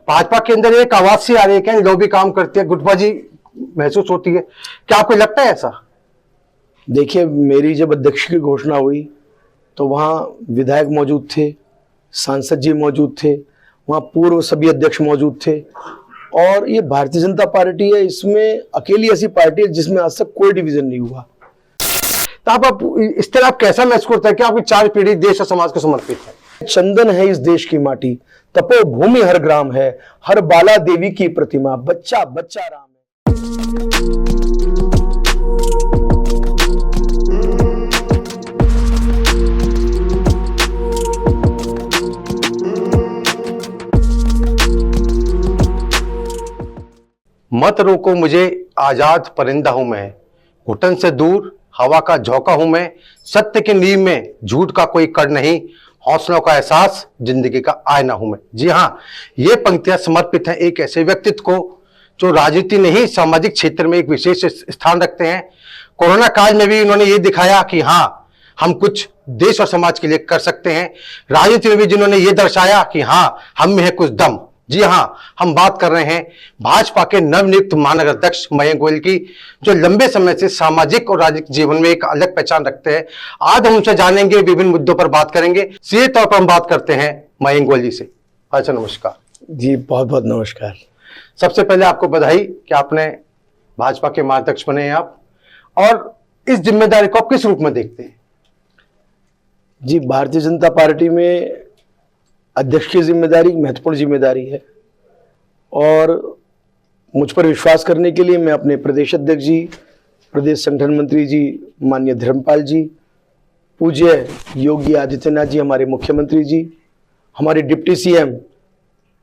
भाजपा के अंदर एक आवाज सी आ रही है, क्या लॉबी काम करती है, गुटबाजी महसूस होती है, क्या आपको लगता है ऐसा? देखिए, मेरी जब अध्यक्ष की घोषणा हुई तो वहाँ विधायक मौजूद थे, सांसद जी मौजूद थे, वहाँ पूर्व सभी अध्यक्ष मौजूद थे। और ये भारतीय जनता पार्टी है, इसमें अकेली ऐसी पार्टी है जिसमें आज तक कोई डिवीजन नहीं हुआ। तो आप इस तरह आप कैसा महसूस करते हैं कि आपकी 4 पीढ़ी देश और समाज को समर्पित है? चंदन है इस देश की माटी, तपो भूमि हर ग्राम है, हर बाला देवी की प्रतिमा, बच्चा बच्चा राम है। मत रोको मुझे, आजाद परिंदा हूं मैं, घुटन से दूर हवा का झोंका हूं मैं, सत्य की नींव में झूठ का कोई कड़ नहीं, हौसलों का एहसास जिंदगी का आईना हूं मैं। जी हाँ, ये पंक्तियां समर्पित हैं एक ऐसे व्यक्तित्व को जो राजनीति नहीं सामाजिक क्षेत्र में एक विशेष स्थान रखते हैं। कोरोना काल में भी उन्होंने ये दिखाया कि हाँ, हम कुछ देश और समाज के लिए कर सकते हैं। राजनीति में भी जिन्होंने ये दर्शाया कि हाँ, हम में है कुछ दम। जी हाँ, हम बात कर रहे हैं भाजपा के नवनियुक्त महानगर अध्यक्ष मयंक गोयल की, जो लंबे समय से सामाजिक और राजनीतिक जीवन में एक अलग पहचान रखते हैं। आज हम उनसे जानेंगे, विभिन्न मुद्दों पर बात करेंगे। सीधे तौर पर हम बात करते हैं मयंक गोयल जी से। अच्छा, नमस्कार जी, बहुत बहुत नमस्कार। सबसे पहले आपको बधाई कि आपने भाजपा के महाअध्यक्ष बने हैं आप, और इस जिम्मेदारी को आप किस रूप में देखते हैं? जी, भारतीय जनता पार्टी में अध्यक्ष की जिम्मेदारी महत्वपूर्ण जिम्मेदारी है, और मुझ पर विश्वास करने के लिए मैं अपने प्रदेश अध्यक्ष जी, प्रदेश संगठन मंत्री जी माननीय धर्मपाल जी, पूज्य योगी आदित्यनाथ जी हमारे मुख्यमंत्री जी, हमारे डिप्टी सीएम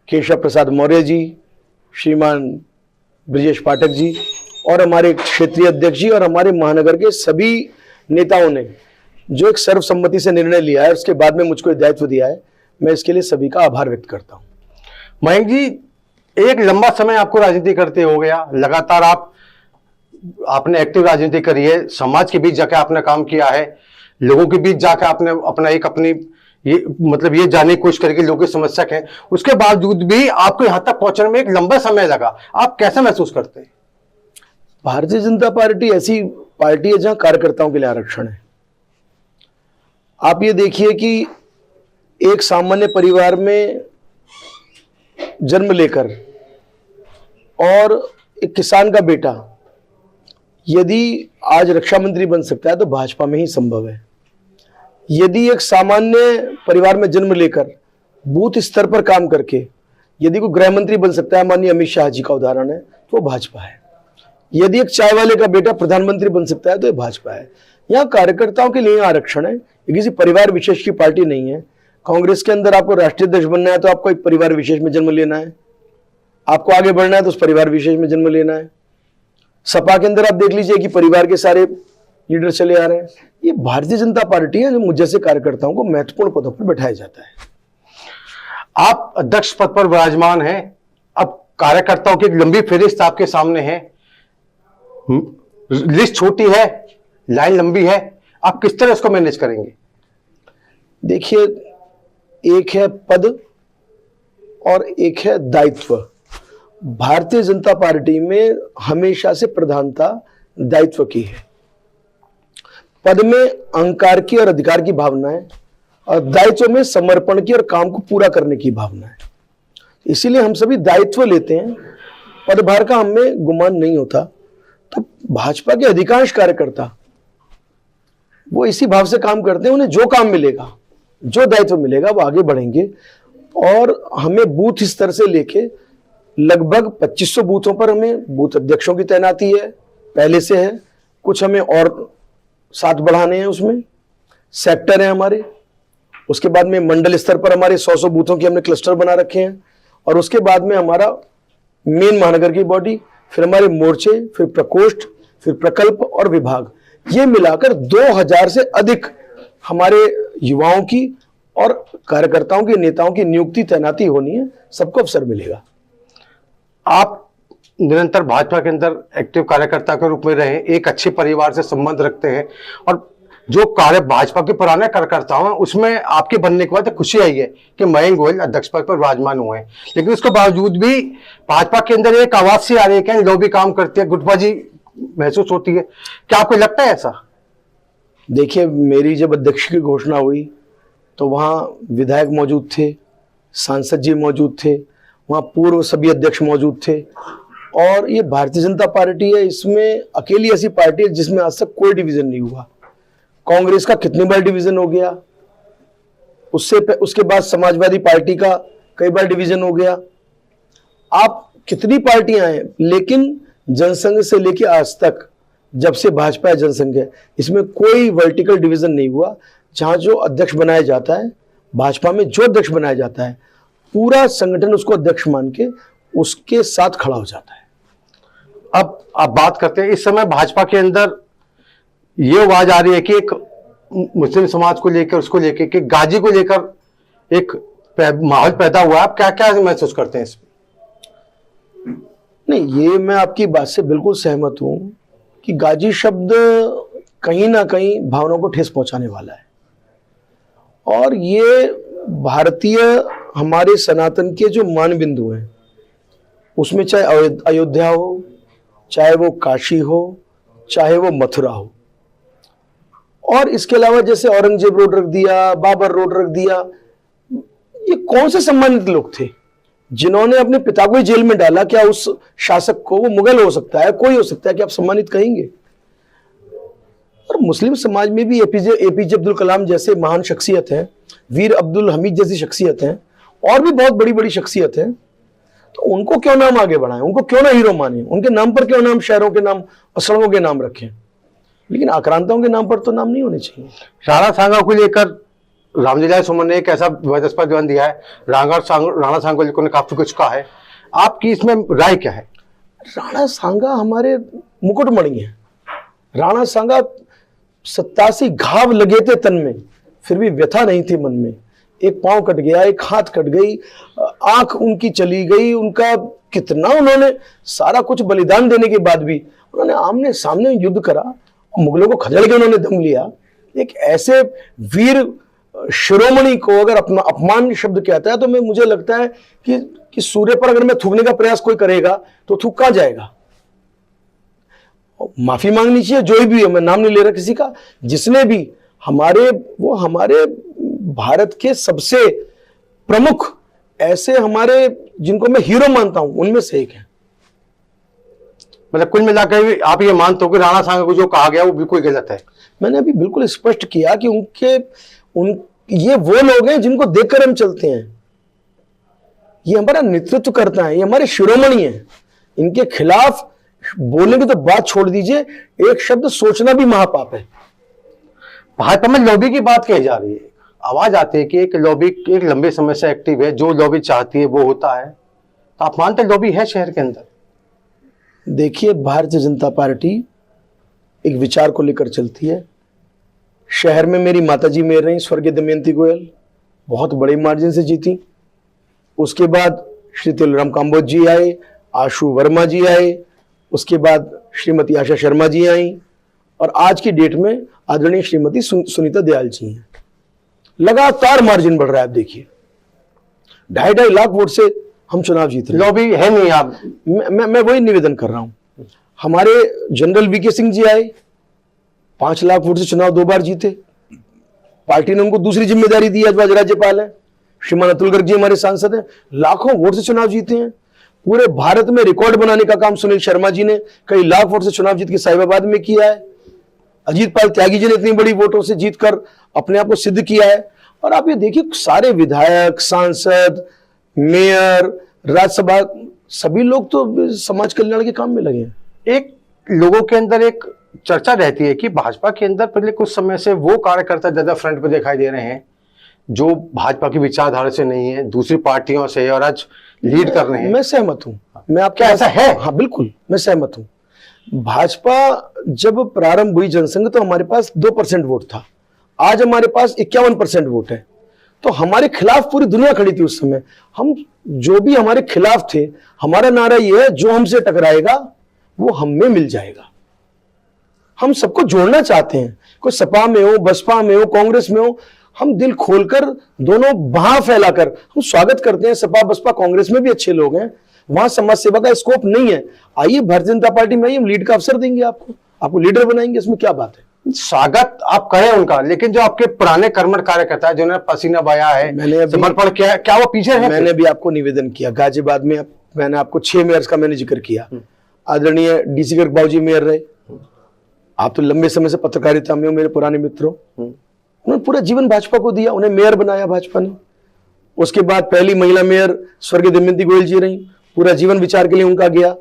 केशव प्रसाद मौर्य जी, श्रीमान ब्रजेश पाठक जी, और हमारे क्षेत्रीय अध्यक्ष जी, और हमारे महानगर के सभी नेताओं ने जो एक सर्वसम्मति से निर्णय लिया है, उसके बाद में मुझको दायित्व दिया है, मैं इसके लिए सभी का आभार व्यक्त करता हूं। मयंक जी, एक लंबा समय आपको राजनीति करते हो गया, लगातार आपने एक्टिव राजनीति करी है, समाज के बीच जाकर आपने काम किया है, लोगों के बीच जाकर आपने अपनी ये जानने की कोशिश करी कि लोगों की समस्या क्या है। उसके बावजूद भी आपको यहां तक पहुंचने में एक लंबा समय लगा, आप कैसा महसूस करते हैं? भारतीय जनता पार्टी ऐसी पार्टी है जहां कार्यकर्ताओं के लिए आरक्षण है। आप ये देखिए कि एक सामान्य परिवार में जन्म लेकर और एक किसान का बेटा यदि आज रक्षा मंत्री बन सकता है तो भाजपा में ही संभव है। यदि एक सामान्य परिवार में जन्म लेकर बूथ स्तर पर काम करके यदि कोई गृह मंत्री बन सकता है, माननीय अमित शाह जी का उदाहरण है, तो वो भाजपा है। यदि एक चाय वाले का बेटा प्रधानमंत्री बन सकता है तो ये भाजपा है। यहाँ कार्यकर्ताओं के लिए आरक्षण है, ये किसी परिवार विशेष की पार्टी नहीं है। कांग्रेस के अंदर आपको राष्ट्रीय अध्यक्ष बनना है तो आपको एक परिवार विशेष में जन्म लेना है, आपको आगे बढ़ना है तो उस परिवार विशेष में जन्म लेना है। सपा के अंदर आप देख लीजिए कि परिवार के सारे लीडर चले आ रहे हैं। ये भारतीय जनता पार्टी है जो मुझ जैसे कार्यकर्ताओं को महत्वपूर्ण पदों पर बैठाया जाता है। आप अध्यक्ष पद पर विराजमान हैं, अब कार्यकर्ताओं की एक लंबी फहरिस्त आपके सामने है, लिस्ट छोटी है, लाइन लंबी है, आप किस तरह इसको मैनेज करेंगे? देखिए, एक है पद और एक है दायित्व। भारतीय जनता पार्टी में हमेशा से प्रधानता दायित्व की है। पद में अहंकार की और अधिकार की भावना है, और दायित्व में समर्पण की और काम को पूरा करने की भावना है। इसीलिए हम सभी दायित्व लेते हैं, पदभार का हमें गुमान नहीं होता। तो भाजपा के अधिकांश कार्यकर्ता वो इसी भाव से काम करते हैं, उन्हें जो काम मिलेगा, जो दायित्व मिलेगा वो आगे बढ़ेंगे। और हमें बूथ स्तर से लेके लगभग 2500 बूथों पर हमें बूथ अध्यक्षों की तैनाती है, पहले से है, कुछ हमें और साथ बढ़ाने हैं। उसमें सेक्टर है हमारे, उसके बाद में मंडल स्तर पर हमारे 100 बूथों की हमने क्लस्टर बना रखे हैं, और उसके बाद में हमारा मेन महानगर की बॉडी, फिर हमारे मोर्चे, फिर प्रकोष्ठ, फिर प्रकल्प और विभाग, ये मिलाकर 2000 से अधिक हमारे युवाओं की और कार्यकर्ताओं की, नेताओं की नियुक्ति तैनाती होनी है। सबको अवसर मिलेगा। आप निरंतर भाजपा के अंदर एक्टिव कार्यकर्ता के रूप में रहे, एक अच्छे परिवार से संबंध रखते हैं, और जो कार्य भाजपा के पुराने कार्यकर्ता हैं उसमें आपके बनने के बाद खुशी आई है कि मयंक गोयल अध्यक्ष पद पर विराजमान हुए हैं, लेकिन उसके बावजूद भी भाजपा के अंदर एक आवाज सी आ रही है कि लॉबी काम करती है, गुटबाजी महसूस होती है। क्या आपको लगता है ऐसा? देखिए, मेरी जब अध्यक्ष की घोषणा हुई तो वहाँ विधायक मौजूद थे, सांसद जी मौजूद थे, वहाँ पूर्व सभी अध्यक्ष मौजूद थे, और ये भारतीय जनता पार्टी है, इसमें अकेली ऐसी पार्टी है जिसमें आज तक कोई डिवीजन नहीं हुआ। कांग्रेस का कितनी बार डिवीजन हो गया, उसके बाद समाजवादी पार्टी का कई बार डिवीजन हो गया। आप कितनी पार्टियां हैं, लेकिन जनसंघ से लेकर आज तक, जब से भाजपा जनसंघ है, इसमें कोई वर्टिकल डिवीजन नहीं हुआ। जहां जो अध्यक्ष बनाया जाता है, भाजपा में जो अध्यक्ष बनाया जाता है, पूरा संगठन उसको अध्यक्ष मान के उसके साथ खड़ा हो जाता है। अब आप बात करते हैं, इस समय भाजपा के अंदर ये आवाज आ रही है कि एक मुस्लिम समाज को लेकर, उसको लेकर कि गाजी को लेकर एक माहौल पैदा हुआ है। आप क्या क्या महसूस करते हैं इसमें? नहीं, ये मैं आपकी बात से बिल्कुल सहमत हूं कि गाजी शब्द कहीं ना कहीं भावनाओं को ठेस पहुंचाने वाला है, और ये भारतीय हमारे सनातन के जो मान बिंदु हैं, उसमें चाहे अयोध्या हो, चाहे वो काशी हो, चाहे वो मथुरा हो, और इसके अलावा जैसे औरंगजेब रोड रख दिया, बाबर रोड रख दिया, ये कौन से सम्मानित लोग थे जिन्होंने अपने पिता को ही जेल में डाला? क्या उस शासक को, वो मुगल हो सकता है, कोई हो सकता है, कि आप सम्मानित कहेंगे? और मुस्लिम समाज में भी एपीजे अब्दुल कलाम जैसे महान शख्सियत हैं, वीर अब्दुल हमीद जैसी शख्सियत हैं, और भी बहुत बड़ी बड़ी शख्सियत हैं। तो उनको क्यों नाम आगे बढ़ाएं, उनको क्यों ना हीरो माने, उनके नाम पर क्यों नाम शहरों के नाम और सड़कों के नाम रखें, लेकिन आक्रांताओं के नाम पर तो नाम नहीं होने चाहिए। राणा सांगा को लेकर रामलीला सुमन ने एक ऐसा विवादास्पद बयान दिया है, राणा सांगा को लेकर काफी कुछ कहा है, आपकी इसमें राय क्या है? राणा सांगा हमारे मुकुटमणि हैं। राणा सांगा 87 घाव लगे थे तन में, फिर भी व्यथा नहीं थी मन में। एक पांव कट गया, एक हाथ कट गई, आंख उनकी चली गई, उनका कितना उन्होंने सारा कुछ बलिदान देने के बाद भी उन्होंने आमने सामने युद्ध करा, मुगलों को खदेड़ के उन्होंने दम लिया। एक ऐसे वीर शिरोमणि को अगर अपना अपमान शब्द कहता है, तो मैं मुझे लगता है कि सूर्य पर अगर मैं थूकने का प्रयास कोई करेगा तो थूक कहां जाएगा। माफी मांगनी चाहिए जो भी है, मैं नाम नहीं ले रहा किसी का, जिसने भी हमारे भारत के सबसे प्रमुख ऐसे हमारे जिनको मैं हीरो मानता हूं, उनमें से एक है। मतलब कुल मिलाकर आप ये मानते हो कि राणा सांगा को जो कहा गया वो बिल्कुल गलत है? मैंने अभी बिल्कुल स्पष्ट किया कि ये वो लोग हैं जिनको देखकर हम चलते हैं, ये हमारा नेतृत्व करता है, ये हमारे शिरोमणि हैं। इनके खिलाफ बोलने की तो बात छोड़ दीजिए, एक शब्द सोचना भी महापाप है। भाजपा में लॉबी की बात कही जा रही है, आवाज आती है कि एक लॉबी एक लंबे समय से एक्टिव है, जो लॉबी चाहती है वो होता है। तो आप मानते लॉबी है शहर के अंदर? देखिए, भारतीय जनता पार्टी एक विचार को लेकर चलती है। शहर में मेरी माताजी मेयर रही, स्वर्गीय दमयंती गोयल, बहुत बड़े मार्जिन से जीती। उसके बाद श्री तुलराम काम्बोज जी आए, आशु वर्मा जी आए, उसके बाद श्रीमती आशा शर्मा जी आई, और आज की डेट में आदरणीय श्रीमती सुनीता दयाल जी हैं। लगातार मार्जिन बढ़ रहा है। आप देखिए, 2.5 लाख वोट से हम चुनाव जीत रहे हैं। लॉबी है नहीं? आप मैं वही निवेदन कर रहा हूं। हमारे जनरल वीके सिंह जी आए, 5 लाख वोट से चुनाव 2 बार जीते। पार्टी ने उनको दूसरी जिम्मेदारी दी, आज राज्यपाल है। श्रीमान अतुल गर्ग जी हमारे सांसद हैं, लाखों वोट से चुनाव जीते हैं। पूरे भारत में रिकॉर्ड बनाने का काम सुनील शर्मा जी ने कई लाख वोट से चुनाव जीत के साहिबाबाद में किया है। अजीत पाल त्यागी जी ने इतनी बड़ी वोटों से जीतकर अपने आप को सिद्ध किया है। और आप ये देखिए, सारे विधायक, सांसद, मेयर, राज्यसभा, सभी लोग तो समाज कल्याण के काम में लगे हैं। एक लोगों के अंदर एक चर्चा रहती है कि भाजपा के अंदर पिछले कुछ समय से वो कार्यकर्ता ज्यादा फ्रंट पे दिखाई दे रहे हैं जो भाजपा की विचारधारा से नहीं है, दूसरी पार्टियों से, और आज लीड कर रहे हैं। मैं सहमत हूं। मैं आपके क्या ऐसा है? हाँ, बिल्कुल मैं सहमत हूं। भाजपा जब प्रारंभ हुई जनसंघ, तो हमारे पास 2% वोट था। आज हमारे पास 51% वोट है। तो हमारे खिलाफ पूरी दुनिया खड़ी थी उस समय। हम जो भी हमारे खिलाफ थे, हमारा नारा यह है, जो हमसे टकराएगा वो हम में मिल जाएगा। हम सबको जोड़ना चाहते हैं, कोई सपा में हो, बसपा में हो, कांग्रेस में हो, हम दिल खोलकर दोनों बाह फैलाकर हम स्वागत करते हैं। सपा बसपा कांग्रेस में भी अच्छे लोग हैं, वहां समाज सेवा का स्कोप नहीं है। आइए भारतीय जनता पार्टी में आइए, हम लीड का अवसर देंगे आपको लीडर बनाएंगे, इसमें क्या बात है। स्वागत आप करें उनका, लेकिन जो आपके पुराने कर्मठ कार्यकर्ता है जिन्होंने पसीना बहाया है, समर्पण किया, क्या वो पीछे है? मैंने भी आपको निवेदन किया, गाजियाबाद में मैंने आपको 6 मेयर्स का मैंने जिक्र किया। आदरणीय डीसी गर्ग बाबूजी मेयर रहे, आप तो लंबे समय से पत्रकारिता में हो, मेरे पुराने मित्रों, उन्होंने पूरा जीवन भाजपा को दिया, उन्हें मेयर बनाया भाजपा ने। उसके बाद पहली महिला मेयर स्वर्गीय दमयंती गोयल जी रही, पूरा जीवन विचार के लिए उनका गया।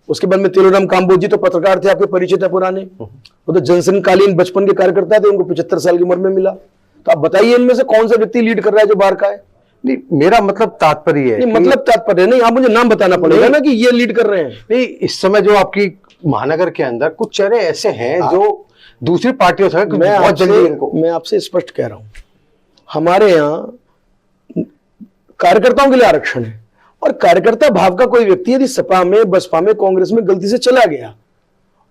उसके बाद में तेलुराम काम्बोज जी तो पत्रकार थे, आपके परिचित है पुराने, वो तो जनसंघकालीन बचपन के कार्यकर्ता थे, उनको 75 साल की उम्र में मिला। तो आप बताइए इनमें से कौन सा व्यक्ति लीड कर रहा है जो बाहर का है? नहीं, मेरा मतलब तात्पर्य है, मतलब तात्पर्य नहीं, आप मुझे नाम बताना पड़ेगा ना कि ये लीड कर रहे हैं। नहीं, इस समय जो आपकी महानगर के अंदर कुछ चेहरे ऐसे हैं जो दूसरी पार्टियों से बहुत जल्दी इनको, मैं आपसे स्पष्ट कह रहा हूं, हमारे यहाँ कार्यकर्ताओं के लिए आरक्षण है, और कार्यकर्ता भाव का कोई व्यक्ति यदि सपा में, बसपा में, कांग्रेस में गलती से चला गया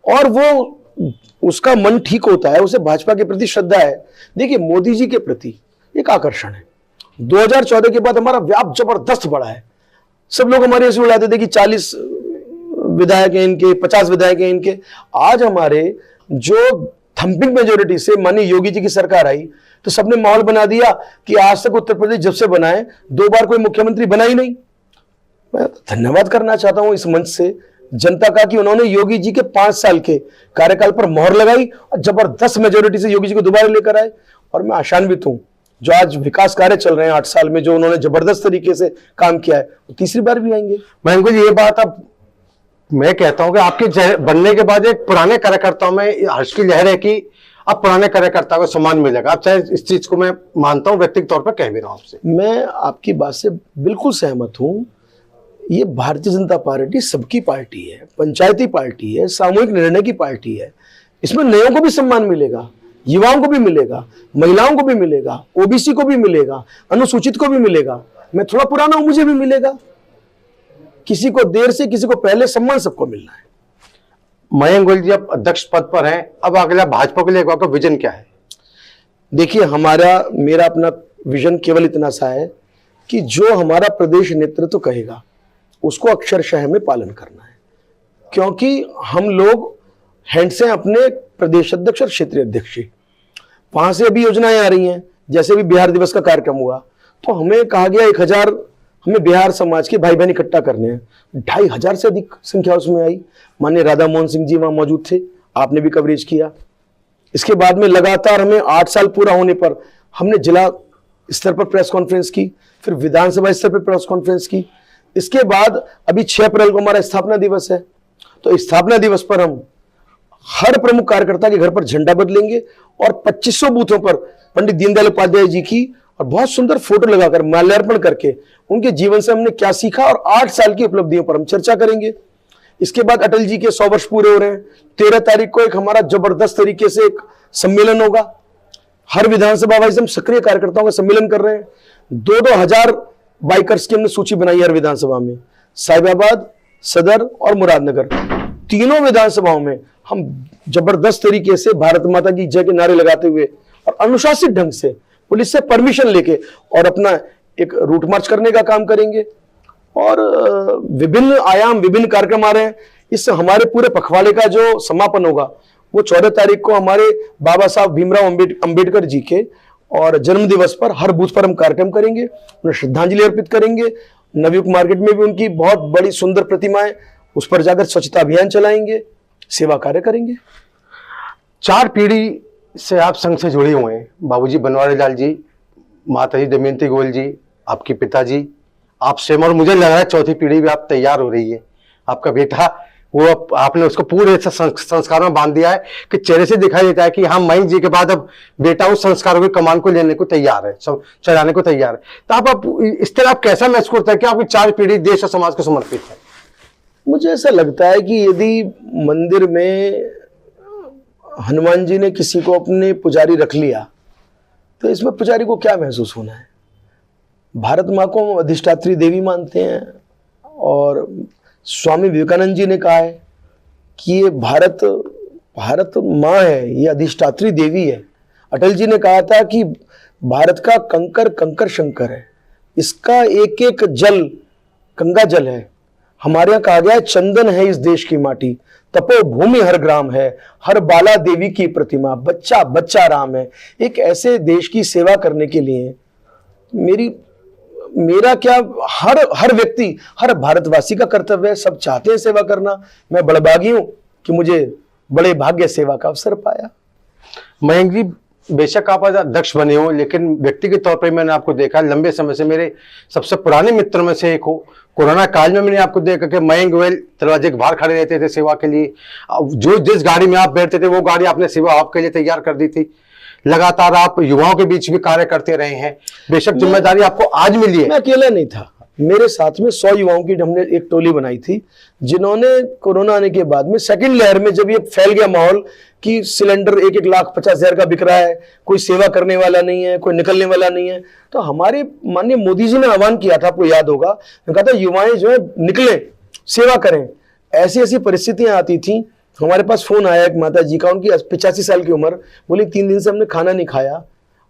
और वो उसका मन ठीक होता है, उसे भाजपा के प्रति श्रद्धा है। देखिए मोदी जी के प्रति एक आकर्षण है। 2014 के बाद हमारा व्याप जबरदस्त बढ़ा है। सब लोग हमारे ऐसे उड़ाते थे कि 40 विधायक हैं इनके, 50 विधायक हैं इनके। आज हमारे जो थंपिंग मेजोरिटी से माननीय योगी जी की सरकार आई तो सबने माहौल बना दिया कि आज तक उत्तर प्रदेश जब से बना है 2 बार कोई मुख्यमंत्री बना ही नहीं। मैं धन्यवाद करना चाहता हूं इस मंच से जनता का कि उन्होंने योगी जी के 5 साल के कार्यकाल पर मोहर लगाई और जबरदस्त मेजोरिटी से योगी जी को दोबारा लेकर आए। और मैं आशान्वित हूं, जो आज विकास कार्य चल रहे हैं 8 साल में, जो उन्होंने जबरदस्त तरीके से काम किया है, वो तीसरी बार भी आएंगे। मैं ये बात अब मैं कहता हूं कि आपके बनने के बाद एक पुराने कार्यकर्ताओं में हर्ष की लहर है कि अब पुराने कार्यकर्ता को सम्मान मिलेगा। अब चाहे इस चीज को मैं मानता हूं, व्यक्तिगत तौर पर कह भी रहा हूं आपसे, मैं आपकी बात से बिल्कुल सहमत हूं। ये भारतीय जनता पार्टी सबकी पार्टी है, पंचायती पार्टी है, सामूहिक निर्णय की पार्टी है। इसमें नयों को भी सम्मान मिलेगा, युवाओं को भी मिलेगा, महिलाओं को भी मिलेगा, ओबीसी को भी मिलेगा, अनुसूचित को भी मिलेगा। मैं थोड़ा पुराना हूं, मुझे भी मिलेगा। किसी को देर से, किसी को पहले, सम्मान सबको मिलना है। मयंक गोयल जी अब अध्यक्ष पद पर हैं, अब अगला भाजपा के लिए आपका विजन क्या है? देखिए मेरा अपना विजन केवल इतना सा है कि जो हमारा प्रदेश नेतृत्व कहेगा उसको अक्षरशः हमें पालन करना है, क्योंकि हम लोग हैंड्स हैं अपने प्रदेश अध्यक्ष और क्षेत्रीय अध्यक्ष। वहां से अभी योजनाएं आ रही हैं, जैसे भी बिहार दिवस का कार्यक्रम हुआ तो हमें कहा गया 1000 हमें बिहार समाज के भाई बहन इकट्ठा करने हैं। 2500 से अधिक संख्या उसमें आई। माननीय राधा मोहन सिंह जी वहां मौजूद थे, आपने भी कवरेज किया। इसके बाद में लगातार हमें 8 साल पूरा होने पर हमने जिला स्तर पर प्रेस कॉन्फ्रेंस की, फिर विधानसभा स्तर पर प्रेस कॉन्फ्रेंस की। इसके बाद अभी 6 अप्रैल को हमारा स्थापना दिवस है, तो स्थापना दिवस पर हम हर प्रमुख कार्यकर्ता के घर पर झंडा बदलेंगे और 2500 बूथों पर पंडित दीनदयाल उपाध्याय जी की और बहुत सुंदर फोटो लगाकर माल्यार्पण करके उनके जीवन से हमने क्या सीखा और 8 साल की उपलब्धियों पर हम चर्चा करेंगे। इसके बाद अटल जी के 100 वर्ष पूरे हो रहे हैं। 13 तारीख को एक हमारा जबरदस्त तरीके से एक सम्मेलन होगा। हर विधानसभा वाइज हम सक्रिय कार्यकर्ताओं का सम्मेलन कर रहे हैं। 2-2 हजार बाइकर्स की हमने सूची बनाई हर विधानसभा में। साहिबाबाद, सदर और मुरादनगर, तीनों विधानसभाओं में हम जबरदस्त तरीके से भारत माता की जय के नारे लगाते हुए और अनुशासित ढंग से पुलिस से परमिशन लेके और अपना एक रूट मार्च करने का काम करेंगे। और विभिन्न आयाम, विभिन्न कार्यक्रम आ रहे हैं। इस हमारे पूरे पखवाड़े का जो समापन होगा वो 14 तारीख को हमारे बाबा साहब भीमराव अंबेडकर जी के और जन्म दिवस पर हर बूथ पर हम कार्यक्रम करेंगे, उन्हें श्रद्धांजलि अर्पित करेंगे। नवयुग मार्केट में भी उनकी बहुत बड़ी सुंदर प्रतिमाएं, उस पर जाकर स्वच्छता अभियान चलाएंगे, सेवा कार्य करेंगे। 4 पीढ़ी से आप संघ से जुड़े हुए हैं, बाबूजी बनवारी लाल जी, माताजी दमयंती गोयल जी, आपके पिताजी, आप स्वयं, और मुझे लग रहा है 4थी पीढ़ी भी आप तैयार हो रही है। आपका बेटा वो आपने उसको पूरे संस्कारों में बांध दिया है कि चेहरे से दिखाई देता है कि हाँ मयंक जी के बाद अब बेटा उस संस्कारों की कमान को लेने को तैयार है, चलाने को तैयार है। तो आप इस तरह आप कैसा महसूस करते हैं कि आपकी 4 पीढ़ी देश और समाज को समर्पित है? मुझे ऐसा लगता है कि यदि मंदिर में हनुमान जी ने किसी को अपने पुजारी रख लिया तो इसमें पुजारी को क्या महसूस होना है। भारत माँ को हम अधिष्ठात्री देवी मानते हैं और स्वामी विवेकानंद जी ने कहा है कि ये भारत भारत माँ है, ये अधिष्ठात्री देवी है। अटल जी ने कहा था कि भारत का कंकर कंकर शंकर है, इसका एक एक जल गंगा जल है। हमारे यहाँ कहा गया है चंदन है इस देश की माटी, तपो भूमि हर ग्राम है, हर बाला देवी की प्रतिमा, बच्चा बच्चा राम है। एक ऐसे देश की सेवा करने के लिए मेरा क्या, हर व्यक्ति, हर भारतवासी का कर्तव्य है। सब चाहते हैं सेवा करना। मैं बड़भागी हूं कि मुझे बड़े भाग्य सेवा का अवसर पाया। मयंक जी, बेशक आप आज अध्यक्ष बने हो, लेकिन व्यक्तिगत तौर पर मैंने आपको देखा लंबे समय से, मेरे सबसे पुराने मित्रों में से एक हो। कोरोना काल में मैंने आपको देखा कि मयंक गोयल दरवाजे के बाहर खड़े रहते थे सेवा के लिए। जो जिस गाड़ी में आप बैठते थे वो गाड़ी आपने सेवा आपके लिए तैयार कर दी थी। लगातार आप युवाओं के बीच भी कार्य करते रहे हैं। बेशक जिम्मेदारी आपको आज मिली है। मैं अकेला नहीं था, मेरे साथ में 100 युवाओं की हमने एक टोली बनाई थी, जिन्होंने कोरोना आने के बाद में सेकंड लहर में जब ये फैल गया माहौल कि सिलेंडर 1,50,000 का बिक रहा है, कोई सेवा करने वाला नहीं है, कोई निकलने वाला नहीं है, तो हमारे माननीय मोदी जी ने आह्वान किया था, आपको याद होगा, कहा था युवाएं जो है निकले, सेवा करें। ऐसी ऐसी परिस्थितियां आती थी। हमारे पास फोन आया एक माता जी का, उनकी 85 साल की उम्र, बोली 3 दिन से हमने खाना नहीं खाया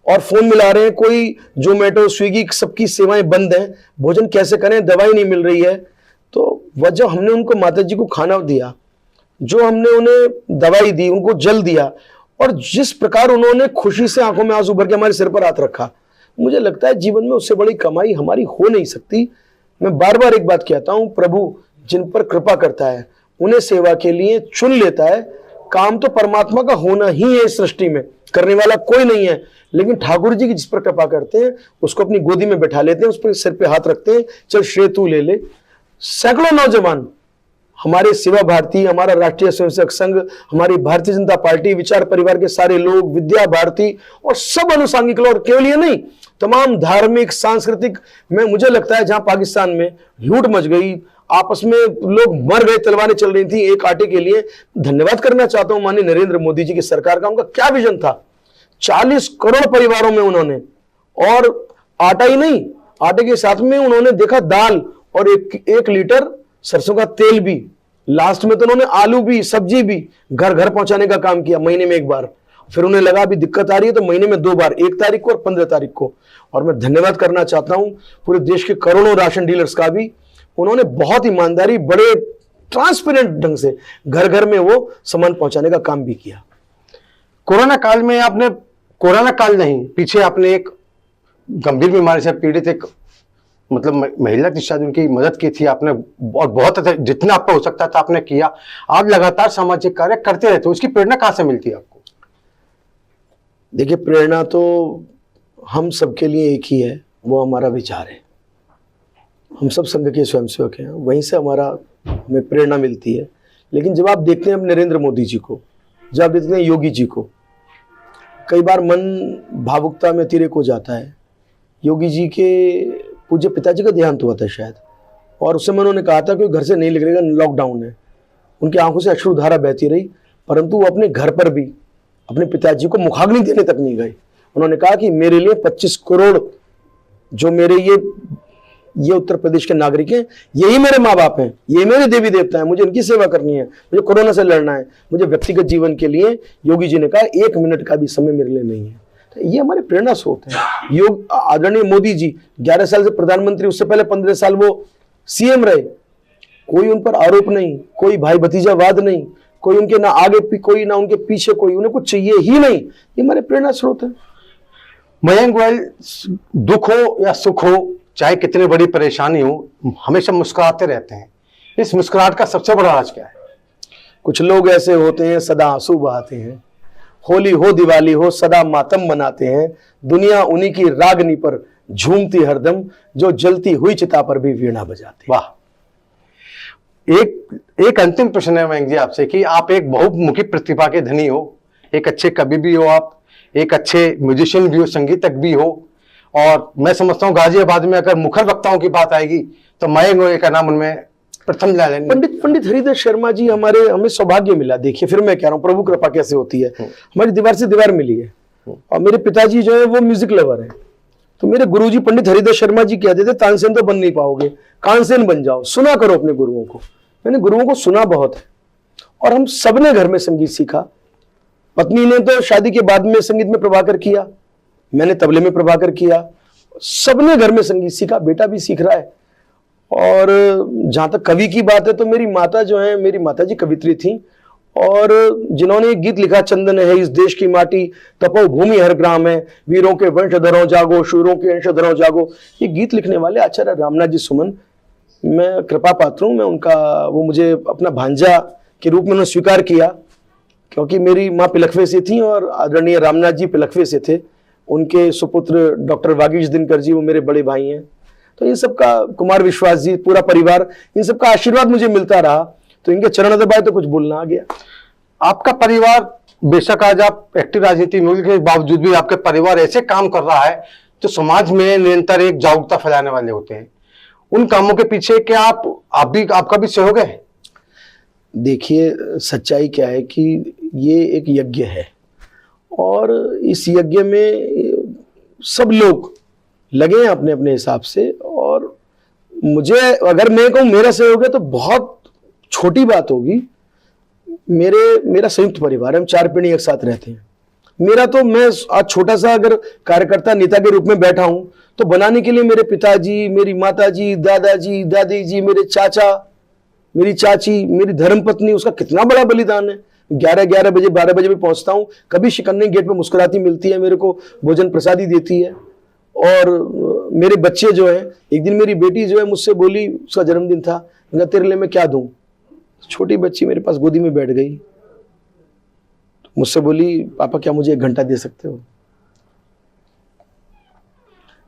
और फोन मिला रहे हैं, कोई जोमेटो स्विगी सबकी सेवाएं बंद हैं, भोजन कैसे करें, दवाई नहीं मिल रही है। तो वह जब हमने उनको माता जी को खाना दिया, जो हमने उन्हें दवाई दी, उनको जल दिया, और जिस प्रकार उन्होंने खुशी से आंखों में आंसू भर के हमारे सिर पर हाथ रखा, मुझे लगता है जीवन में उससे बड़ी कमाई हमारी हो नहीं सकती। मैं बार बार एक बात कहता हूं, प्रभु जिन पर कृपा करता है उन्हें सेवा के लिए चुन लेता है। काम तो परमात्मा का होना ही है, इस सृष्टि में करने वाला कोई नहीं है, लेकिन ठाकुर जी की जिस पर कृपा करते हैं उसको अपनी गोदी में बैठा लेते हैं, उस पर सिर पे हाथ रखते हैं, चल श्रेय तू ले ले। सैकड़ों नौजवान हमारे सेवा भारती, हमारा राष्ट्रीय स्वयंसेवक संघ, हमारी भारतीय जनता पार्टी, विचार परिवार के सारे लोग, विद्या भारती और सब अनुसांगिक लोग, केवल ये नहीं, तमाम धार्मिक सांस्कृतिक में मुझे लगता है जहां पाकिस्तान में लूट मच गई, आपस में लोग मर गए, तलवारें चल रही थी एक आटे के लिए, धन्यवाद करना चाहता हूं माननीय नरेंद्र मोदी जी की सरकार का। उनका क्या विजन था, 40 करोड़ परिवारों में उन्होंने, और आटा ही नहीं, आटे के साथ में उन्होंने देखा दाल और एक लीटर सरसों का तेल भी, लास्ट में तो उन्होंने आलू भी, सब्जी भी घर घर पहुंचाने का काम किया, महीने में 1 बार। फिर उन्हें लगा अभी दिक्कत आ रही है तो महीने में 2 बार, 1 तारीख को और 15 तारीख को। और मैं धन्यवाद करना चाहता हूं पूरे देश के करोड़ों राशन डीलर्स का भी। उन्होंने बहुत ईमानदारी, बड़े ट्रांसपेरेंट ढंग से घर घर में वो सामान पहुंचाने का काम भी किया। कोरोना काल में आपने, कोरोना काल नहीं, पीछे आपने एक गंभीर बीमारी से पीड़ित एक मतलब महिला थी, शायद उनकी मदद की थी आपने, और बहुत जितना आपको हो सकता था आपने किया। आप लगातार सामाजिक कार्य करते रहते हो, उसकी प्रेरणा कहां से मिलती है आपको? देखिए, प्रेरणा तो हम सबके लिए एक ही है, वो हमारा विचार है। हम सब संघ के स्वयंसेवक हैं, वहीं से हमें प्रेरणा मिलती है। लेकिन जब आप देखते हैं नरेंद्र मोदी जी को, जब आप देखते हैं योगी जी को, कई बार मन भावुकता में तिरक हो जाता है। योगी जी के पूज्य पिताजी का देहांत हुआ था शायद, और उस समय उन्होंने कहा था कि घर से नहीं निकलेगा, लॉकडाउन है। उनकी आंखों से अश्रुधारा बहती रही, परंतु वो अपने घर पर भी अपने पिताजी को मुखाग्नि देने तक नहीं गए। उन्होंने कहा कि मेरे लिए 25 करोड़ जो मेरे ये उत्तर प्रदेश के नागरिक हैं, यही मेरे माँ बाप हैं, ये मेरे देवी देवता हैं, मुझे इनकी सेवा करनी है, मुझे कोरोना से लड़ना है। मुझे व्यक्तिगत जीवन के लिए योगी जी ने कहा 1 मिनट का भी समय मेरे लिए नहीं है। तो ये हमारे प्रेरणा स्रोत है। योग आदरणीय मोदी जी 11 साल से प्रधानमंत्री, उससे पहले 15 साल वो सीएम रहे, कोई उन पर आरोप नहीं, कोई भाई भतीजावाद नहीं, कोई उनके ना आगे कोई ना उनके पीछे कोई, उन्हें कुछ चाहिए ही नहीं। ये हमारे प्रेरणा स्रोत है। मयंक गोयल, दुख हो या सुख हो, चाहे कितनी बड़ी परेशानी हो, हमेशा मुस्कुराते रहते हैं। इस मुस्कुराहट का सबसे बड़ा राज क्या है? कुछ लोग ऐसे होते हैं सदा आंसू बहाते हैं, होली हो दिवाली हो सदा मातम मनाते हैं, दुनिया उन्हीं की रागनी पर झूमती हरदम, जो जलती हुई चिता पर भी वीणा बजाते। वाह। एक अंतिम प्रश्न है मयंक जी आपसे कि आप एक बहुमुखी प्रतिभा के धनी हो, एक अच्छे कवि भी हो, आप एक अच्छे म्यूजिशियन भी हो, संगीतज्ञ भी हो, और मैं समझता हूँ गाजियाबाद में अगर मुखर वक्ताओं की बात आएगी तो मयंक गोयल का नाम उनमें प्रथम ला लेंगे। पंडित हरिदास शर्मा जी हमें सौभाग्य मिला। देखिए, फिर मैं कह रहा हूँ प्रभु कृपा कैसे होती है। हमारी दीवार से दीवार मिली है, और मेरे पिताजी जो है वो म्यूजिक लवर है। तो मेरे गुरुजी पंडित हरिदास शर्मा जी कहते थे तानसेन तो बन नहीं पाओगे, कानसेन बन जाओ, सुना करो अपने गुरुओं को। मैंने गुरुओं को सुना बहुत है, और हम सबने घर में संगीत सीखा। पत्नी ने तो शादी के बाद में संगीत में प्रभाकर किया, मैंने तबले में प्रभाकर किया, सबने घर में संगीत सीखा, बेटा भी सीख रहा है। और जहां तक कवि की बात है तो मेरी माता जो है, मेरी माता जी कवित्री थी, और जिन्होंने एक गीत लिखा, चंदन है इस देश की माटी, तपो भूमि हर ग्राम है, वीरों के वंशधरों जागो, शूरों के अंशधरों जागो। ये गीत लिखने वाले आचार्य रामनाथ जी सुमन, मैं कृपा पात्र हूँ। मैं उनका, वो मुझे अपना भांजा के रूप में उन्होंने स्वीकार किया, क्योंकि मेरी माँ पिलखवे से थी और आदरणीय रामनाथ जी पिलखवे से थे। उनके सुपुत्र डॉक्टर वागीश दिनकर जी, वो मेरे बड़े भाई हैं। तो इन सबका, कुमार विश्वास जी, पूरा परिवार, इन सबका आशीर्वाद मुझे मिलता रहा, तो इनके चरण दबाए तो कुछ बोलना आ गया। आपका परिवार, बेशक आज आप एक्टिव राजनीति में के बावजूद भी आपके परिवार ऐसे काम कर रहा है जो समाज में निरंतर एक जागरूकता फैलाने वाले होते हैं। उन कामों के पीछे क्या आपका भी सहयोग है? देखिए, सच्चाई क्या है कि ये एक यज्ञ है, और इस यज्ञ में सब लोग लगे हैं अपने अपने हिसाब से। और मुझे, अगर मैं कहूँ मेरा सहयोग है तो बहुत छोटी बात होगी। मेरा संयुक्त परिवार है, हम 4 पीढ़ी एक साथ रहते हैं। मेरा तो, मैं आज छोटा सा अगर कार्यकर्ता नेता के रूप में बैठा हूं, तो बनाने के लिए मेरे पिताजी, मेरी माताजी, दादाजी, दादी जी, मेरे चाचा, मेरी चाची, मेरी धर्मपत्नी, उसका कितना बड़ा बलिदान है। 11 बजे 12 बजे भी पहुंचता हूं, कभी शिकन्नी गेट पे मुस्कुराती मिलती है, मेरे को भोजन प्रसादी देती है। और मेरे बच्चे जो है, एक दिन मेरी बेटी जो है मुझसे बोली, उसका जन्मदिन था, मैं तेरे लिए मैं क्या दूं। छोटी बच्ची मेरे पास गोदी में बैठ गई, मुझसे बोली, पापा क्या मुझे 1 घंटा दे सकते हो।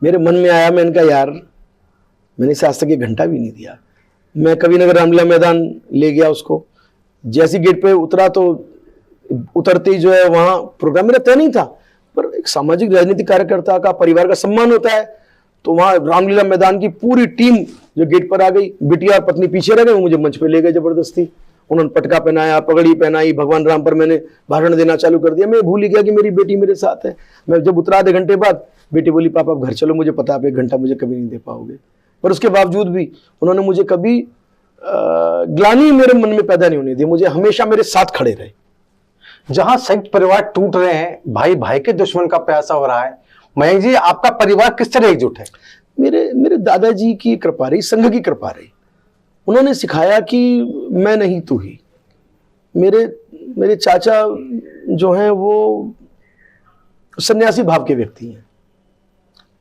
मेरे मन में आया, मैंने कहा यार, मैंने इसे आज तक 1 घंटा भी नहीं दिया। मैं कविनगर रामलीला मैदान ले गया उसको, जैसी गेट पे उतरा तो उतरते ही जो है वहां प्रोग्राम मेरा तय नहीं था, पर एक सामाजिक राजनीतिक कार्यकर्ता का, परिवार का सम्मान होता है, तो वहां रामलीला मैदान की पूरी टीम जो गेट पर आ गई, बिटिया और पत्नी पीछे रह गए, वो मुझे मंच पे ले गए जबरदस्ती। उन्होंने पटका पहनाया, पगड़ी पहनाई, भगवान राम पर मैंने भाषण देना चालू कर दिया। मैं भूल ही गया कि मेरी बेटी मेरे साथ है। मैं जब उतरा आधे घंटे बाद, बेटी बोली, पापा आप घर चलो, मुझे पता आप 1 घंटा मुझे कभी नहीं दे पाओगे। पर उसके बावजूद भी उन्होंने मुझे कभी ग्लानि मेरे मन में पैदा नहीं होने दी, मुझे हमेशा मेरे साथ खड़े रहे। जहां संयुक्त परिवार टूट रहे हैं, भाई भाई के दुश्मन का प्यासा हो रहा है, मयंक जी आपका परिवार किस तरह एकजुट है? मेरे दादाजी की कृपा रही, संघ की कृपा रही। उन्होंने सिखाया कि मैं नहीं तू ही। मेरे चाचा जो हैं वो सन्यासी भाव के व्यक्ति हैं,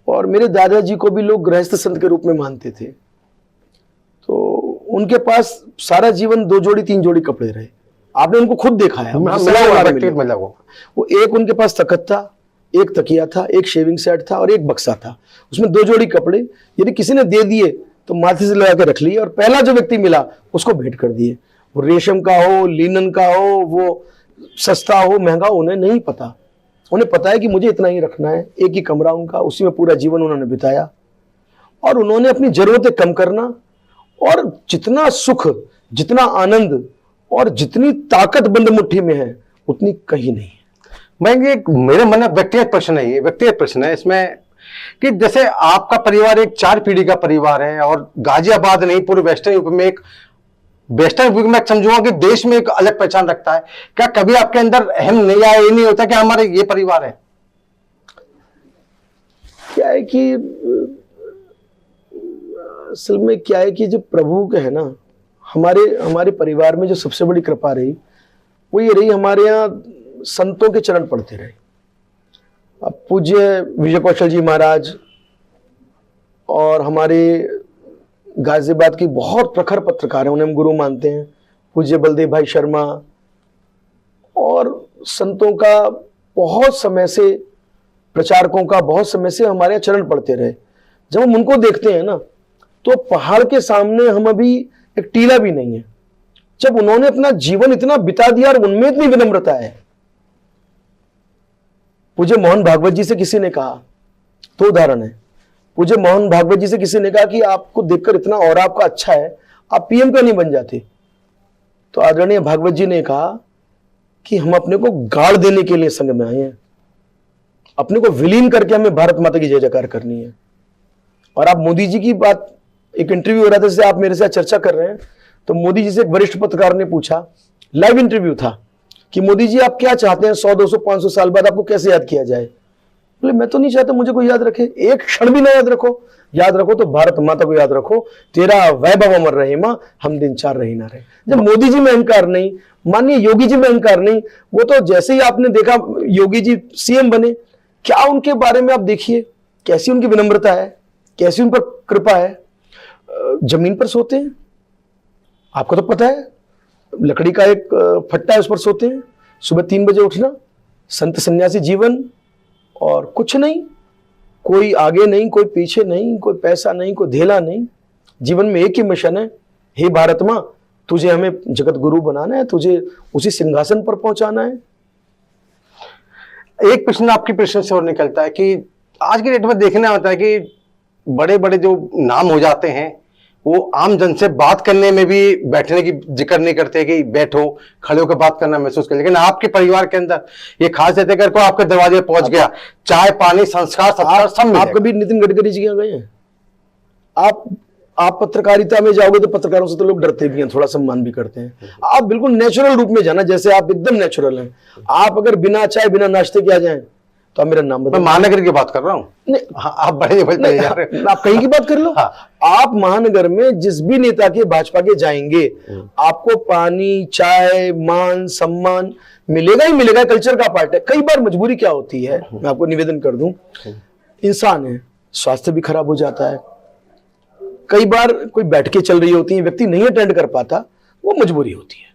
और मेरे दादाजी को भी लोग गृहस्थ संत के रूप में मानते थे। तो उनके पास सारा जीवन 2 जोड़ी 3 जोड़ी कपड़े रहे। आपने उनको खुद देखा है, वो एक उनके पास तखत था, एक तकिया था, एक शेविंग सेट था और एक बक्सा था, उसमें 2 जोड़ी कपड़े। यदि किसी ने दे दिए तो माथे से लगा के रख लिए, और पहला जो व्यक्ति मिला उसको भेंट कर दिए। वो रेशम का हो, लिनन का हो, वो सस्ता हो, महंगा हो, उन्हें नहीं पता। उन्हें पता है कि मुझे इतना ही रखना है। एक ही कमरा उनका, उसी में पूरा जीवन उन्होंने बिताया। और उन्होंने अपनी जरूरतें कम करना, और जितना सुख, जितना आनंद और जितनी ताकत बंद मुट्ठी में है, उतनी कहीं नहीं है। मेरे मन में व्यक्तिगत प्रश्न है, ये व्यक्तिगत प्रश्न है इसमें, कि जैसे आपका परिवार एक 4 पीढ़ी का परिवार है, और गाजियाबाद नहीं, पूरे वेस्टर्न यूपी में एक, वेस्टर्न यूपी में समझूंगा कि देश में एक अलग पहचान रखता है। क्या कभी आपके अंदर अहम नहीं आया, ये नहीं होता कि हमारे ये परिवार है? क्या है कि असल में क्या है कि जो प्रभु के है ना, हमारे परिवार में जो सबसे बड़ी कृपा रही, वो ये रही, हमारे यहाँ संतों के चरण पड़ते रहे। अब पूज्य विजय कौशल जी महाराज और हमारे गाजियाबाद की बहुत प्रखर पत्रकार हैं, उन्हें हम गुरु मानते हैं, पूज्य बलदेव भाई शर्मा, और संतों का बहुत समय से, प्रचारकों का बहुत समय से हमारे यहाँ चरण पड़ते रहे। जब हम उनको देखते हैं ना, तो पहाड़ के सामने हम अभी एक टीला भी नहीं है। जब उन्होंने अपना जीवन इतना बिता दिया और उनमें इतनी विनम्रता है। पूज्य मोहन भागवत जी से किसी ने कहा, तो उदाहरण है, पूज्य मोहन भागवत जी से किसी ने कहा कि आपको देखकर इतना और आपका अच्छा है, आप पीएम क्यों नहीं बन जाते? तो आदरणीय भागवत जी ने कहा कि हम अपने को गाड़ देने के लिए संघ में आए हैं, अपने को विलीन करके हमें भारत माता की जय जयकार करनी है। और आप मोदी जी की बात, एक इंटरव्यू हो रहा था जिससे आप मेरे साथ चर्चा कर रहे हैं, तो मोदी जी से एक वरिष्ठ पत्रकार ने पूछा, लाइव इंटरव्यू था, कि मोदी जी आप क्या चाहते हैं, 100 200 500 साल बाद आपको कैसे याद किया जाए? बोले मैं तो नहीं चाहता मुझे कोई याद रखे, एक क्षण भी ना याद रखो, याद रखो तो भारत माता को याद रखो, तेरा वैभव अमर रहे माँ, हम दिन चार रही ना रहे। जब मोदी जी में अहंकार नहीं, माननीय योगी जी में अहंकार नहीं, वो तो जैसे ही आपने देखा योगी जी सीएम बने, क्या उनके बारे में आप देखिए, कैसी उनकी विनम्रता है, कैसी उन पर कृपा है। जमीन पर सोते हैं, आपको तो पता है, लकड़ी का एक फट्टा है उस पर सोते हैं, सुबह 3 बजे उठना, संत सन्यासी जीवन, और कुछ नहीं, कोई आगे नहीं, कोई पीछे नहीं, कोई पैसा नहीं, कोई धेला नहीं, जीवन में एक ही मिशन है, हे भारत मां, तुझे हमें जगत गुरु बनाना है, तुझे उसी सिंहासन पर पहुंचाना है। एक प्रश्न आपके प्रश्न से और निकलता है कि आज के डेट में देखना होता है कि बड़े बड़े जो नाम हो जाते हैं वो आम जन से बात करने में भी बैठने की जिक्र नहीं करते कि बैठो, खड़े होकर बात करना महसूस कर, लेकिन आपके परिवार के अंदर ये खासियत है कि को आपके दरवाजे पहुंच गया, चाय पानी संस्कार सत्कार सब मिल आप कभी नितिन गडकरी जी के यहाँ गए हैं? आप पत्रकारिता में जाओगे तो पत्रकारों से तो लोग डरते भी हैं, थोड़ा सम्मान भी करते हैं। आप बिल्कुल नेचुरल रूप में जाना, जैसे आप एकदम नेचुरल हैं। आप अगर बिना चाय बिना नाश्ते के आ जाएं तो आप मेरा नाम मैं बताओ। महानगर की बात कर रहा हूँ। नहीं, हाँ, आप बड़े बड़े जा रहे हैं। आप कहीं की बात कर लो। हाँ। आप महानगर में जिस भी नेता के भाजपा के जाएंगे, आपको पानी चाय मान सम्मान मिलेगा ही मिलेगा, कल्चर का पार्ट है। कई बार मजबूरी क्या होती है, मैं आपको निवेदन कर दूं, इंसान है, स्वास्थ्य भी खराब हो जाता है, कई बार कोई बैठ के चल रही होती है, व्यक्ति नहीं अटेंड कर पाता, वो मजबूरी होती है।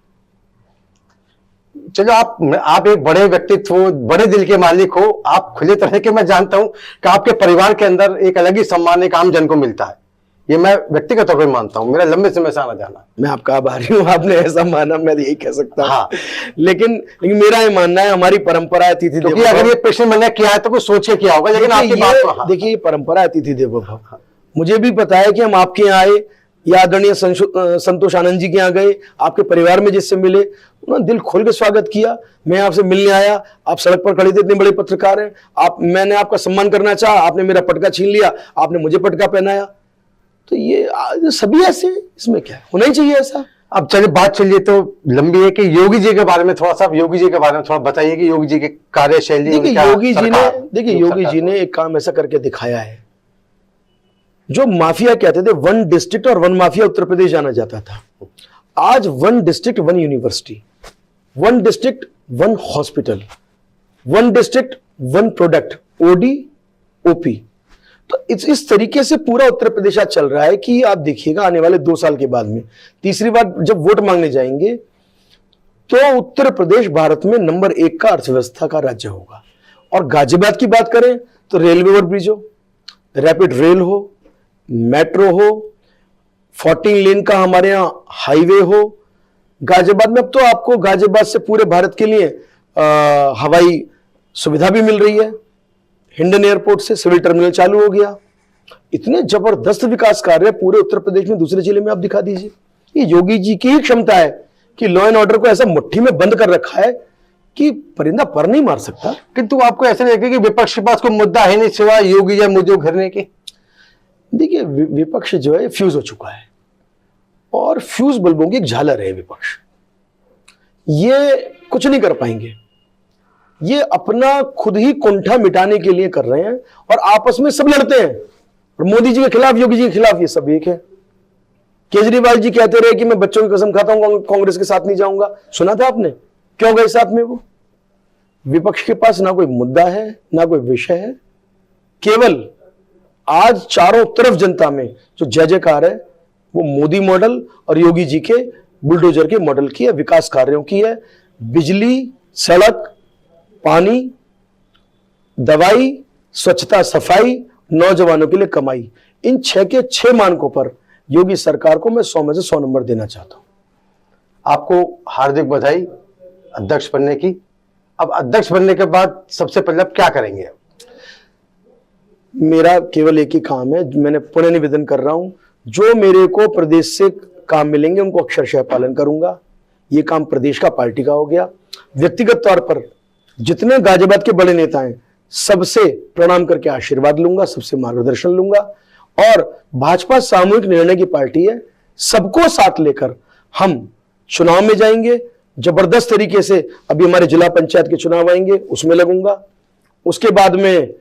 चलो आप एक बड़े व्यक्तित्व हो, बड़े दिल के मालिक हो, आप खुले तरह के, मैं जानता हूं कि आपके परिवार के अंदर एक अलग ही सम्मान एक आम जन को मिलता है, ये मैं व्यक्तिगत तौर पर मानता हूं, मेरा लंबे समय से आना जाना। मैं आपका आभारी हूं, आपने ऐसा माना, मैं यही कह सकता हूं। हाँ। लेकिन मेरा ये मानना है, हमारी परंपरा है अतिथि देवो क्योंकि अगर भव। ये प्रश्न मैंने किया है तो कुछ सोच के किया होगा, लेकिन आपकी बात तो हाँ। देखिए ये परंपरा है अतिथि देवो भव। मुझे भी पता है कि हम आपके यहाँ आए या आदरणीय संतोष आनंद जी के यहाँ गए, आपके परिवार में जिससे मिले, उन्होंने दिल खोल के स्वागत किया। मैं आपसे मिलने आया, आप सड़क पर खड़े थे, इतने बड़े पत्रकार हैं, मैंने आपका सम्मान करना चाहा, आपने मेरा पटका छीन लिया, आपने मुझे पटका पहनाया। तो ये सभी ऐसे हैं, इसमें क्या है, होना ही चाहिए ऐसा। अब चलिए बात चलिए तो लंबी है कि योगी जी के बारे में थोड़ा सा, योगी जी के बारे में थोड़ा बताइए कि योगी जी की कार्यशैली। देखिए योगी जी ने एक काम ऐसा करके दिखाया है, जो माफिया कहते थे, 1 डिस्ट्रिक्ट और 1 माफिया उत्तर प्रदेश जाना जाता था, आज 1 district 1 university, 1 district 1 hospital, 1 district 1 product, OD OP. तो इस तरीके से पूरा उत्तर प्रदेश आज चल रहा है कि आप देखिएगा आने वाले 2 साल के बाद में, तीसरी बार जब वोट मांगने जाएंगे तो उत्तर प्रदेश भारत में नंबर 1 का अर्थव्यवस्था का राज्य होगा। और गाजियाबाद की बात करें तो रेलवे ओवरब्रिज हो, रैपिड रेल हो, मेट्रो हो, 14 लेन का हमारे यहाँ हाईवे हो। गाजियाबाद में अब तो आपको गाजियाबाद से पूरे भारत के लिए हवाई सुविधा भी मिल रही है, हिंडन एयरपोर्ट से सिविल टर्मिनल चालू हो गया। इतने जबरदस्त विकास कार्य पूरे उत्तर प्रदेश में, दूसरे जिले में आप दिखा दीजिए। ये योगी जी की ही क्षमता है कि लॉ एंड ऑर्डर को ऐसा मुट्ठी में बंद कर रखा है कि परिंदा पर नहीं मार सकता। किंतु आपको ऐसा नहीं लगता कि विपक्ष के पास कोई मुद्दा है नहीं सिवाय योगी या मुझे घेरने के? देखिए विपक्ष जो है फ्यूज हो चुका है, और फ्यूज बल्बों की एक झालर है विपक्ष। ये कुछ नहीं कर पाएंगे, ये अपना खुद ही कुंठा मिटाने के लिए कर रहे हैं, और आपस में सब लड़ते हैं, और मोदी जी के खिलाफ, योगी जी के खिलाफ, ये सब एक है। केजरीवाल जी कहते रहे कि मैं बच्चों की कसम खाता हूं, कांग्रेस के साथ नहीं जाऊंगा, सुना था आपने? क्यों गए साथ में वो? विपक्ष के पास ना कोई मुद्दा है, ना कोई विषय है, केवल आज चारों तरफ जनता में जो जय जयकार है वो मोदी मॉडल और योगी जी के बुलडोजर के मॉडल की है, विकास कार्यों की है। बिजली, सड़क, पानी, दवाई, स्वच्छता, सफाई, नौजवानों के लिए कमाई, इन 6 के 6 मानकों पर योगी सरकार को मैं 100 में से 100 नंबर देना चाहता हूं। आपको हार्दिक बधाई अध्यक्ष बनने की। अब अध्यक्ष बनने के बाद सबसे पहले आप क्या करेंगे? मेरा केवल एक ही काम है, मैंने पुनः निवेदन कर रहा हूं, जो मेरे को प्रदेश से काम मिलेंगे उनको अक्षरशः पालन करूंगा। ये काम प्रदेश का, पार्टी का हो गया। व्यक्तिगत तौर पर जितने गाजियाबाद के बड़े नेता हैं सबसे प्रणाम करके आशीर्वाद लूंगा, सबसे मार्गदर्शन लूंगा। और भाजपा सामूहिक निर्णय की पार्टी है, सबको साथ लेकर हम चुनाव में जाएंगे, जबरदस्त तरीके से अभी हमारे जिला पंचायत के चुनाव आएंगे, उसमें लगूंगा। उसके बाद में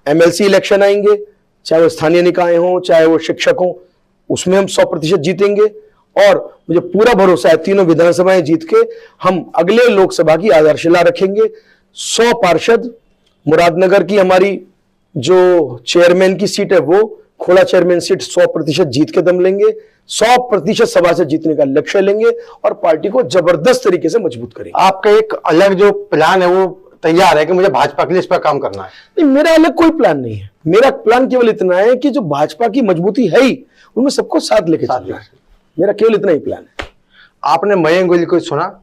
एमएलसी इलेक्शन आएंगे, चाहे वो स्थानीय निकाय हों, चाहे वो शिक्षक हों, उसमें हम 100% जीतेंगे। और मुझे पूरा भरोसा है तीनों विधानसभाएं जीत के हम अगले लोकसभा की आधारशिला रखेंगे। 100 पार्षद, मुरादनगर की हमारी जो चेयरमैन की सीट है वो खोला चेयरमैन सीट 100% जीत के दम लेंगे, 100% सभा से जीतने का लक्ष्य लेंगे और पार्टी को जबरदस्त तरीके से मजबूत करेंगे। आपका एक अलग जो प्लान है वो तैयार है कि मुझे भाजपा के लिए इस पर काम करना है? नहीं, मेरा अलग कोई प्लान नहीं है। मेरा प्लान केवल इतना है कि जो भाजपा की मजबूती है ही उनमें सबको साथ लेके चलना है। मेरा केवल इतना ही प्लान है। आपने मयंक गोयल को सुना,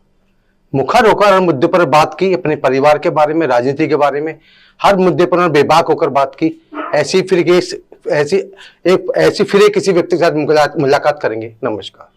मुखर होकर हर मुद्दे पर बात की, अपने परिवार के बारे में, राजनीति के बारे में, हर मुद्दे पर उन्होंने बेबाक होकर बात की। ऐसी फिर एक किसी व्यक्ति के साथ मुलाकात करेंगे। नमस्कार।